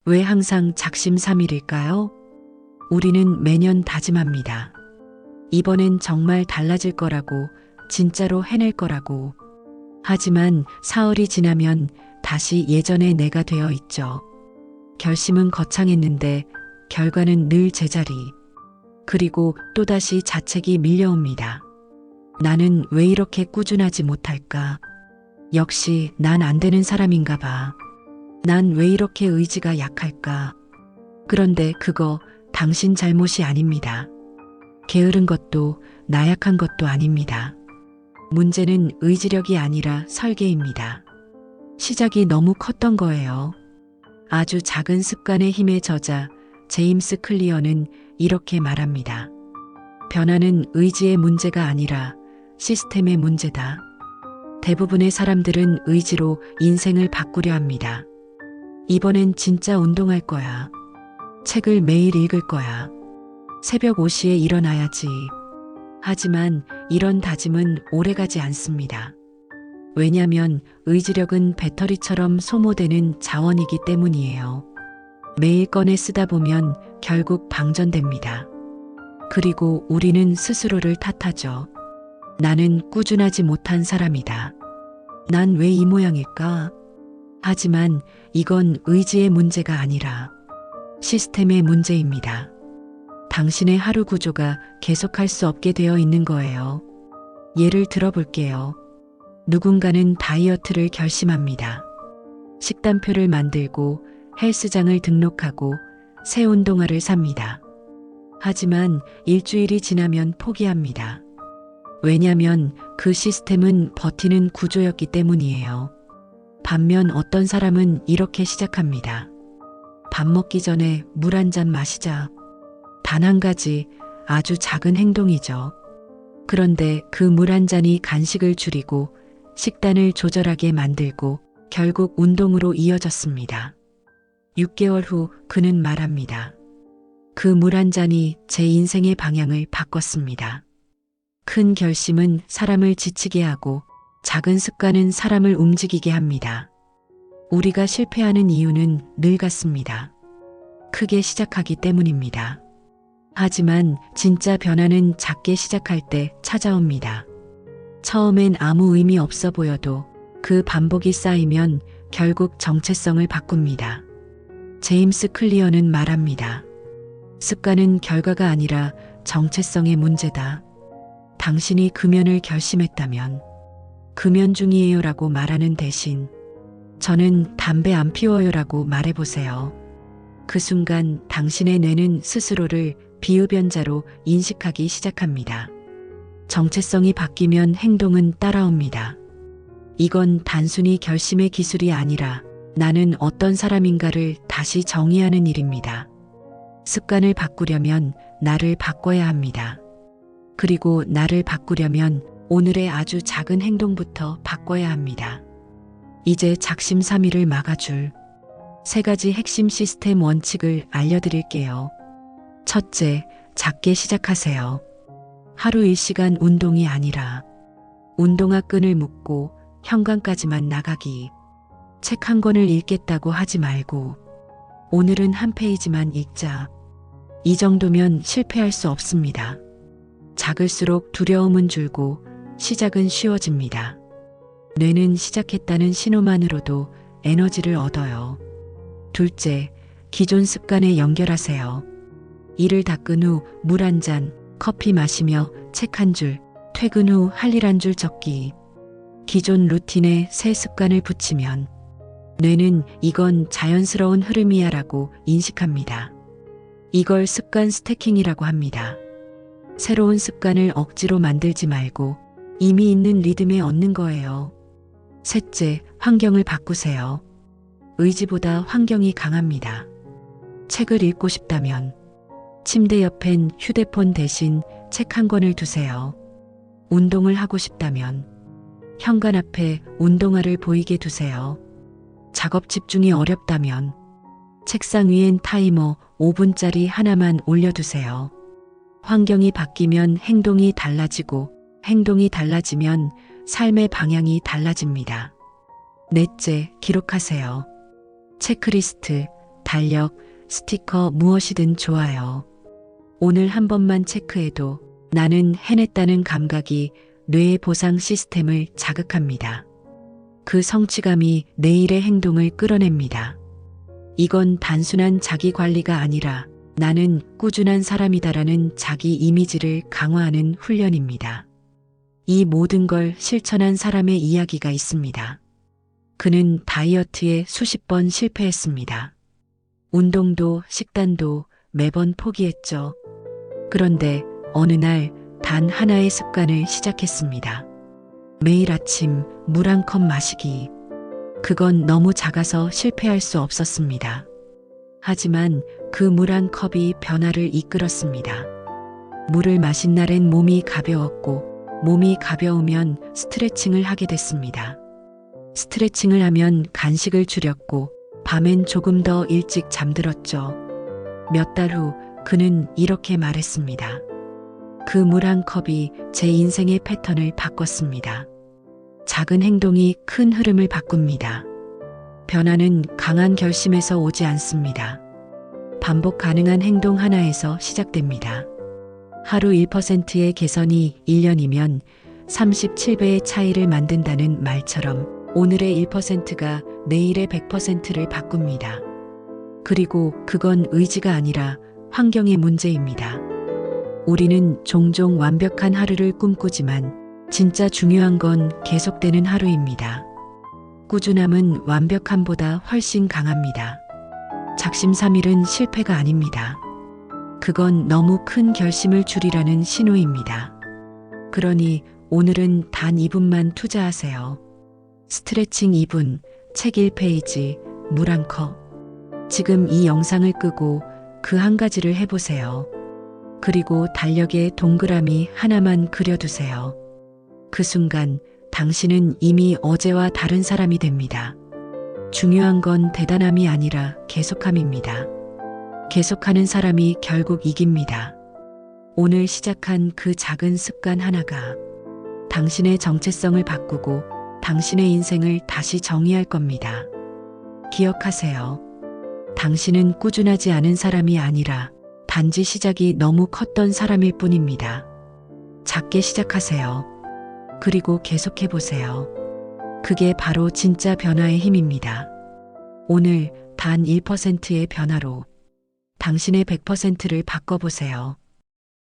왜 항상 작심삼일일까요? 우리는 매년 다짐합니다. 이번엔 정말 달라질 거라고, 진짜로 해낼 거라고. 하지만 사흘이 지나면 다시 예전의 내가 되어 있죠. 결심은 거창했는데 결과는 늘 제자리. 그리고 또다시 자책이 밀려옵니다. 나는 왜 이렇게 꾸준하지 못할까? 역시 난 안 되는 사람인가 봐. 난 왜 이렇게 의지가 약할까? 그런데 그거 당신 잘못이 아닙니다. 게으른 것도 나약한 것도 아닙니다. 문제는 의지력이 아니라 설계입니다. 시작이 너무 컸던 거예요. 아주 작은 습관의 힘의 저자 제임스 클리어는 이렇게 말합니다. 변화는 의지의 문제가 아니라 시스템의 문제다. 대부분의 사람들은 의지로 인생을 바꾸려 합니다. 이번엔 진짜 운동할 거야. 책을 매일 읽을 거야. 새벽 5시에 일어나야지. 하지만 이런 다짐은 오래가지 않습니다. 왜냐면 의지력은 배터리처럼 소모되는 자원이기 때문이에요. 매일 꺼내 쓰다 보면 결국 방전됩니다. 그리고 우리는 스스로를 탓하죠. 나는 꾸준하지 못한 사람이다. 난 왜 이 모양일까? 하지만 이건 의지의 문제가 아니라 시스템의 문제입니다. 당신의 하루 구조가 계속할 수 없게 되어 있는 거예요. 예를 들어볼게요. 누군가는 다이어트를 결심합니다. 식단표를 만들고 헬스장을 등록하고 새 운동화를 삽니다. 하지만 일주일이 지나면 포기합니다. 왜냐면 그 시스템은 버티는 구조였기 때문이에요. 반면 어떤 사람은 이렇게 시작합니다. 밥 먹기 전에 물 한 잔 마시자. 단 한 가지 아주 작은 행동이죠. 그런데 그 물 한 잔이 간식을 줄이고 식단을 조절하게 만들고 결국 운동으로 이어졌습니다. 6개월 후 그는 말합니다. 그 물 한 잔이 제 인생의 방향을 바꿨습니다. 큰 결심은 사람을 지치게 하고 작은 습관은 사람을 움직이게 합니다. 우리가 실패하는 이유는 늘 같습니다. 크게 시작하기 때문입니다. 하지만 진짜 변화는 작게 시작할 때 찾아옵니다. 처음엔 아무 의미 없어 보여도 그 반복이 쌓이면 결국 정체성을 바꿉니다. 제임스 클리어는 말합니다. 습관은 결과가 아니라 정체성의 문제다. 당신이 금연을 결심했다면 금연 중이에요 라고 말하는 대신 저는 담배 안 피워요 라고 말해보세요. 그 순간 당신의 뇌는 스스로를 비흡연자로 인식하기 시작합니다. 정체성이 바뀌면 행동은 따라옵니다. 이건 단순히 결심의 기술이 아니라 나는 어떤 사람인가를 다시 정의하는 일입니다. 습관을 바꾸려면 나를 바꿔야 합니다. 그리고 나를 바꾸려면 오늘의 아주 작은 행동부터 바꿔야 합니다. 이제 작심삼일을 막아줄 3가지 핵심 시스템 원칙을 알려드릴게요. 첫째, 작게 시작하세요. 하루 1시간 운동이 아니라 운동화 끈을 묶고 현관까지만 나가기. 책 한 권을 읽겠다고 하지 말고 오늘은 한 페이지만 읽자. 이 정도면 실패할 수 없습니다. 작을수록 두려움은 줄고 시작은 쉬워집니다. 뇌는 시작했다는 신호만으로도 에너지를 얻어요. 둘째, 기존 습관에 연결하세요. 일을 닦은 후 물 한 잔, 커피 마시며 책 한 줄, 퇴근 후 할 일 한 줄 적기. 기존 루틴에 새 습관을 붙이면 뇌는 이건 자연스러운 흐름이야라고 인식합니다. 이걸 습관 스태킹이라고 합니다. 새로운 습관을 억지로 만들지 말고 이미 있는 리듬에 얻는 거예요. 셋째, 환경을 바꾸세요. 의지보다 환경이 강합니다. 책을 읽고 싶다면 침대 옆엔 휴대폰 대신 책 한 권을 두세요. 운동을 하고 싶다면 현관 앞에 운동화를 보이게 두세요. 작업 집중이 어렵다면 책상 위엔 타이머 5분짜리 하나만 올려두세요. 환경이 바뀌면 행동이 달라지고 행동이 달라지면 삶의 방향이 달라집니다. 넷째, 기록하세요. 체크리스트, 달력, 스티커 무엇이든 좋아요. 오늘 한 번만 체크해도 나는 해냈다는 감각이 뇌의 보상 시스템을 자극합니다. 그 성취감이 내일의 행동을 끌어냅니다. 이건 단순한 자기 관리가 아니라 나는 꾸준한 사람이다라는 자기 이미지를 강화하는 훈련입니다. 이 모든 걸 실천한 사람의 이야기가 있습니다. 그는 다이어트에 수십 번 실패했습니다. 운동도 식단도 매번 포기했죠. 그런데 어느 날 단 하나의 습관을 시작했습니다. 매일 아침 물 한 컵 마시기. 그건 너무 작아서 실패할 수 없었습니다. 하지만 그 물 한 컵이 변화를 이끌었습니다. 물을 마신 날엔 몸이 가벼웠고 몸이 가벼우면 스트레칭을 하게 됐습니다. 스트레칭을 하면 간식을 줄였고 밤엔 조금 더 일찍 잠들었죠. 몇 달 후 그는 이렇게 말했습니다. 그 물 한 컵이 제 인생의 패턴을 바꿨습니다. 작은 행동이 큰 흐름을 바꿉니다. 변화는 강한 결심에서 오지 않습니다. 반복 가능한 행동 하나에서 시작됩니다. 하루 1%의 개선이 1년이면 37배의 차이를 만든다는 말처럼 오늘의 1%가 내일의 100%를 바꿉니다. 그리고 그건 의지가 아니라 환경의 문제입니다. 우리는 종종 완벽한 하루를 꿈꾸지만 진짜 중요한 건 계속되는 하루입니다. 꾸준함은 완벽함보다 훨씬 강합니다. 작심삼일은 실패가 아닙니다. 그건 너무 큰 결심을 줄이라는 신호입니다. 그러니 오늘은 단 2분만 투자하세요. 스트레칭 2분, 책 1페이지, 물 한 컵. 지금 이 영상을 끄고 그 한 가지를 해보세요. 그리고 달력에 동그라미 하나만 그려두세요. 그 순간 당신은 이미 어제와 다른 사람이 됩니다. 중요한 건 대단함이 아니라 계속함입니다. 계속하는 사람이 결국 이깁니다. 오늘 시작한 그 작은 습관 하나가 당신의 정체성을 바꾸고 당신의 인생을 다시 정의할 겁니다. 기억하세요. 당신은 꾸준하지 않은 사람이 아니라 단지 시작이 너무 컸던 사람일 뿐입니다. 작게 시작하세요. 그리고 계속해보세요. 그게 바로 진짜 변화의 힘입니다. 오늘 단 1%의 변화로 당신의 100%를 바꿔보세요.